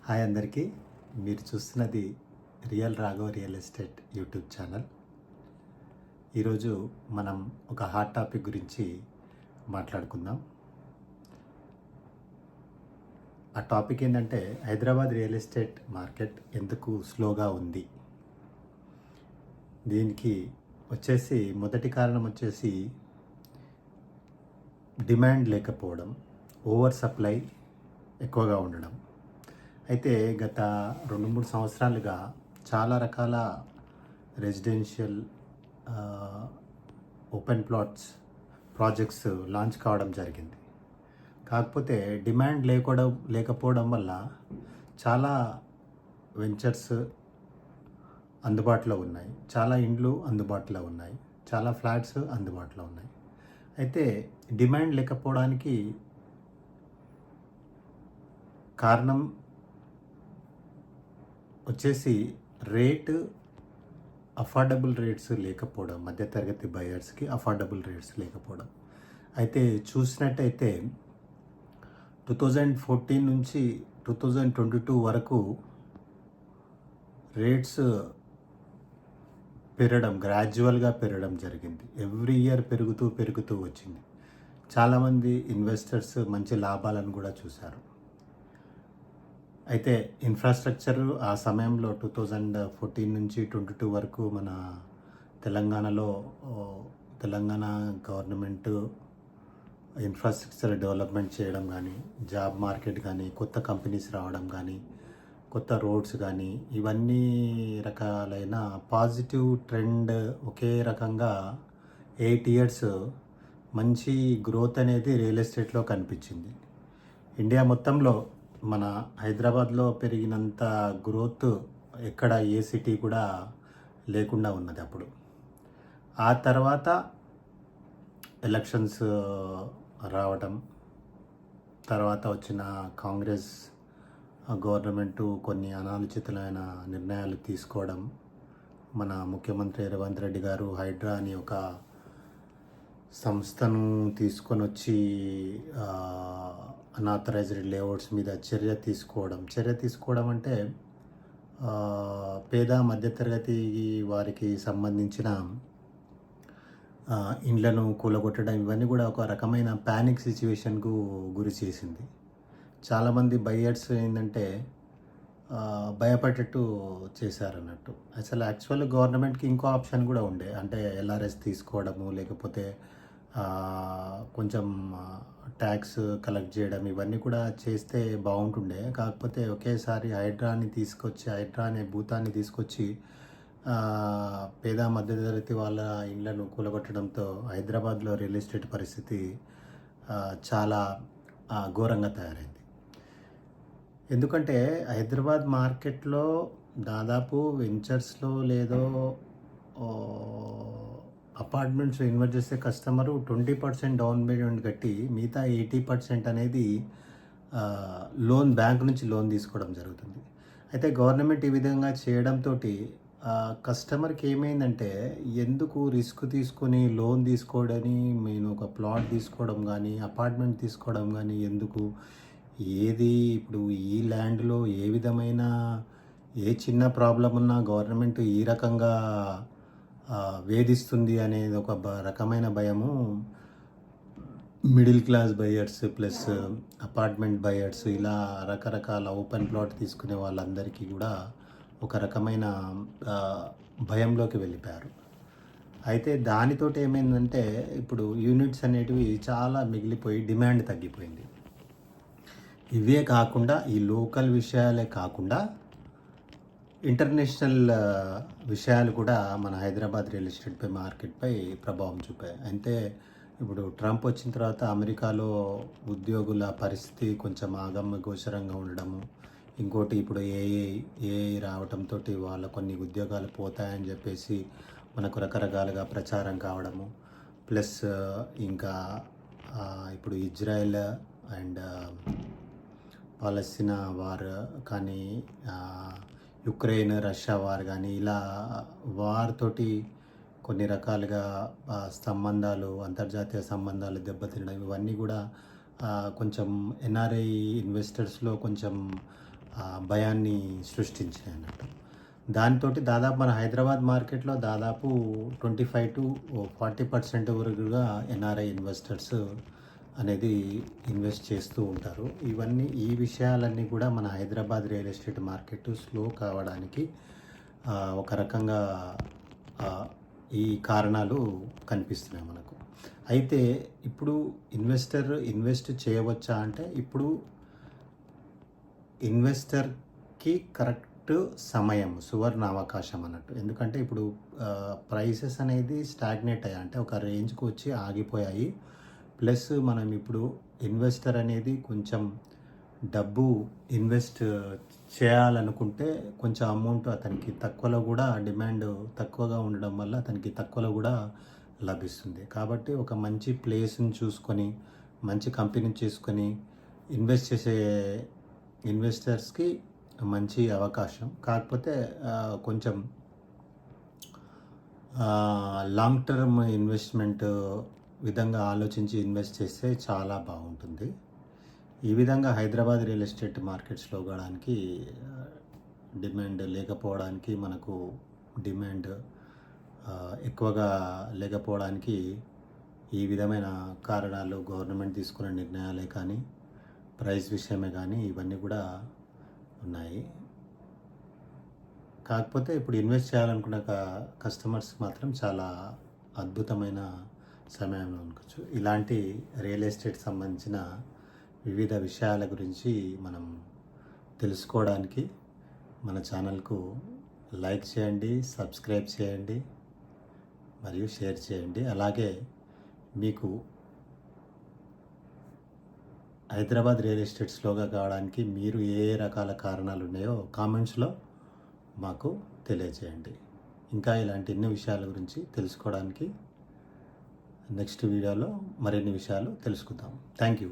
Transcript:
Hi అందరికీ. మీరు చూస్తున్నది real Raghav real estate YouTube channel. ఈరోజు మనం ఒక హాట్ టాపిక్ గురించి మాట్లాడుకుందాం. ఆ టాపిక్ ఏంటంటే హైదరాబాద్ రియల్ ఎస్టేట్ మార్కెట్ ఎందుకు స్లోగా ఉంది. దీనికి మొదటి కారణం డిమాండ్ లేకపోవడం, ఓవర్ సప్లై ఎక్కువగా ఉండడం. అయితే గత 2-3 సంవత్సరాలుగా చాలా రకాల residential open plots projects launch కావడం జరిగింది. కాకపోతే డిమాండ్ లేకపోవడం వల్ల చాలా వెంచర్స్ అందుబాటులో ఉన్నాయి, చాలా ఇండ్లు అందుబాటులో ఉన్నాయి, చాలా ఫ్లాట్స్ అందుబాటులో ఉన్నాయి. అయితే డిమాండ్ లేకపోవడానికి కారణం రేటు అఫోర్డబుల్ రేట్స్ లేకపోవడం, మధ్యతరగతి బయర్స్కి అఫోర్డబుల్ రేట్స్ లేకపోవడం. అయితే చూసినట్టయితే 2014 నుంచి 2022 వరకు రేట్స్ గ్రాడ్యువల్గా పెరగడం జరిగింది. ఎవ్రీ ఇయర్ పెరుగుతూ వచ్చింది. చాలామంది ఇన్వెస్టర్స్ మంచి లాభాలను కూడా చూశారు. అయితే ఇన్ఫ్రాస్ట్రక్చర్ ఆ సమయంలో 2014 నుంచి 22 వరకు మన తెలంగాణ గవర్నమెంట్ ఇన్ఫ్రాస్ట్రక్చర్ డెవలప్మెంట్ చేయడం కానీ, జాబ్ మార్కెట్ కానీ, కొత్త కంపెనీస్ రావడం కానీ, కొత్త రోడ్స్ కానీ, ఇవన్నీ రకాలైన పాజిటివ్ ట్రెండ్ ఒకే రకంగా 8 ఇయర్స్ మంచి గ్రోత్ అనేది రియల్ ఎస్టేట్లో కనిపించింది. ఇండియా మొత్తంలో మన హైదరాబాద్లో పెరిగినంత గ్రోత్ ఎక్కడ ఏ సిటీ కూడా లేకుండా ఉన్నది అప్పుడు. ఆ తర్వాత ఎలక్షన్స్ రావడం, తర్వాత వచ్చిన కాంగ్రెస్ గవర్నమెంటు కొన్ని అనాలోచితమైన నిర్ణయాలు తీసుకోవడం, మన ముఖ్యమంత్రి రేవంత్ రెడ్డి గారు హైడ్రా అని ఒక సంస్థను తీసుకొని వచ్చి అన్ఆథరైజ్డ్ లేఅవుట్స్ మీద చర్య తీసుకోవడం అంటే పేద మధ్యతరగతి వారికి సంబంధించిన ఇండ్లను కూలగొట్టడం, ఇవన్నీ కూడా ఒక రకమైన ప్యానిక్ సిచ్యువేషన్కు గురి చేసింది. చాలామంది బయ్యర్స్ ఏంటంటే భయపడేట్టు చేశారన్నట్టు. యాక్చువల్ గవర్నమెంట్కి ఇంకో ఆప్షన్ కూడా ఉండే, అంటే ఎల్ఆర్ఎస్ తీసుకోవడము, లేకపోతే కొంచెం ట్యాక్స్ కలెక్ట్ చేయడం, ఇవన్నీ కూడా చేస్తే బాగుంటుండే. కాకపోతే ఒకేసారి హైడ్రా అనే భూతాన్ని తీసుకొచ్చి పేద మధ్యతరగతి వాళ్ళ ఇళ్లను కూలగొట్టడంతో హైదరాబాద్లో రియల్ ఎస్టేట్ పరిస్థితి చాలా ఘోరంగా తయారైంది. ఎందుకంటే హైదరాబాద్ మార్కెట్లో దాదాపు వెంచర్స్లో లేదో అపార్ట్మెంట్స్ ఇన్వెస్ట్ చేసే కస్టమరు 20% డౌన్ పేమెంట్ కట్టి మిగతా 80% అనేది బ్యాంక్ నుంచి లోన్ తీసుకోవడం జరుగుతుంది. అయితే గవర్నమెంట్ ఈ విధంగా చేయడంతో కస్టమర్కి ఏమైందంటే, ఎందుకు రిస్క్ తీసుకొని లోన్ తీసుకోవడని, నేను ఒక ప్లాట్ తీసుకోవడం కానీ, అపార్ట్మెంట్ తీసుకోవడం కానీ ఎందుకు, ఇప్పుడు ఈ ల్యాండ్లో ఏ విధమైన ఏ చిన్న ప్రాబ్లం ఉన్నా గవర్నమెంట్ ఈ రకంగా వేధిస్తుంది అనేది ఒక రకమైన భయము middle class buyers plus apartment buyers, ఇలా రకరకాల ఓపెన్ ప్లాట్ తీసుకునే వాళ్ళందరికీ కూడా ఒక రకమైన భయంలోకి వెళ్ళిపోయారు. అయితే దానితోటి ఏమైందంటే, ఇప్పుడు యూనిట్స్ అనేటివి చాలా మిగిలిపోయి డిమాండ్ తగ్గిపోయింది. ఇవే కాకుండా ఈ లోకల్ విషయాలే కాకుండా ఇంటర్నేషనల్ విషయాలు కూడా మన హైదరాబాద్ రియల్ ఎస్టేట్ మార్కెట్పై ప్రభావం చూపాయి. అంటే ఇప్పుడు ట్రంప్ వచ్చిన తర్వాత అమెరికాలో ఉద్యోగుల పరిస్థితి కొంచెం ఆగమ్య గోచరంగా ఉండడము, ఇంకోటి ఇప్పుడు ఏఐ రావడంతో వాళ్ళ కొన్ని ఉద్యోగాలు పోతాయని చెప్పేసి మనకు రకరకాలుగా ప్రచారం కావడము, ప్లస్ ఇంకా ఇప్పుడు ఇజ్రాయెల్ అండ్ పాలస్తీనా వార్ కానీ, యుక్రెయిన్ రష్యా వార్ కానీ, ఇలా వార్ తోటి కొన్ని రకాలుగా అంతర్జాతీయ సంబంధాలు దెబ్బతినడం, ఇవన్నీ కూడా కొంచెం ఎన్ఆర్ఐ ఇన్వెస్టర్స్లో కొంచెం భయాన్ని సృష్టించినాయి అన్నట్టు. దాంతో దాదాపు మన హైదరాబాద్ మార్కెట్లో దాదాపు 25-40% వరకుగా ఎన్ఆర్ఐ ఇన్వెస్టర్స్ అనేది ఇన్వెస్ట్ చేస్తూ ఉంటారు. ఈ విషయాలన్నీ కూడా మన Hyderabad real estate market slow కావడానికి ఒక రకంగా ఈ కారణాలు కనిపిస్తున్నాయి మనకు. అయితే ఇప్పుడు ఇన్వెస్ట్ చేయవచ్చా అంటే, ఇప్పుడు ఇన్వెస్టర్కి కరెక్ట్ సమయం, సువర్ణ అవకాశం అన్నట్టు. ఎందుకంటే ఇప్పుడు ప్రైసెస్ అనేది స్టాగ్నేట్ అయ్యాయి, అంటే ఒక రేంజ్కి వచ్చి ఆగిపోయాయి. ప్లస్ మనం ఇప్పుడు ఇన్వెస్టర్ అనేది కొంచెం డబ్బు ఇన్వెస్ట్ చేయాలనుకుంటే కొంచెం అమౌంట్ అతనికి తక్కువలో కూడా, డిమాండ్ తక్కువగా ఉండడం వల్ల అతనికి తక్కువలో కూడా లభిస్తుంది. కాబట్టి ఒక మంచి ప్లేస్ని చూసుకొని, మంచి కంపెనీని చేసుకొని ఇన్వెస్ట్ చేసే ఇన్వెస్టర్స్కి మంచి అవకాశం. కాకపోతే కొంచెం లాంగ్ టర్మ్ ఇన్వెస్ట్మెంట్ విధంగా ఆలోచించి ఇన్వెస్ట్ చేస్తే చాలా బాగుంటుంది. ఈ విధంగా హైదరాబాద్ రియల్ ఎస్టేట్ మార్కెట్స్లో కావడానికి డిమాండ్ లేకపోవడానికి, మనకు డిమాండ్ ఎక్కువగా లేకపోవడానికి ఈ విధమైన కారణాలు గవర్నమెంట్ తీసుకున్న నిర్ణయాలే కానీ, ప్రైస్ విషయమే కానీ, ఇవన్నీ కూడా ఉన్నాయి. కాకపోతే ఇప్పుడు ఇన్వెస్ట్ చేయాలనుకున్న కస్టమర్స్ మాత్రం చాలా అద్భుతమైన సమయంలో అనుకోవచ్చు. ఇలాంటి రియల్ ఎస్టేట్ సంబంధించిన వివిధ విషయాల గురించి మనం తెలుసుకోవడానికి మన ఛానల్కు లైక్ చేయండి, సబ్స్క్రైబ్ చేయండి మరియు షేర్ చేయండి. అలాగే మీకు హైదరాబాద్ రియల్ ఎస్టేట్ స్లోగా కావడానికి మీరు ఏ రకాల కారణాలు ఉన్నాయో కామెంట్స్లో మాకు తెలియజేయండి. ఇంకా ఇలాంటి ఎన్నో విషయాల గురించి తెలుసుకోవడానికి నెక్స్ట్ వీడియోలో మరిన్ని విషయాలు తెలుసుకుందాం. Thank you.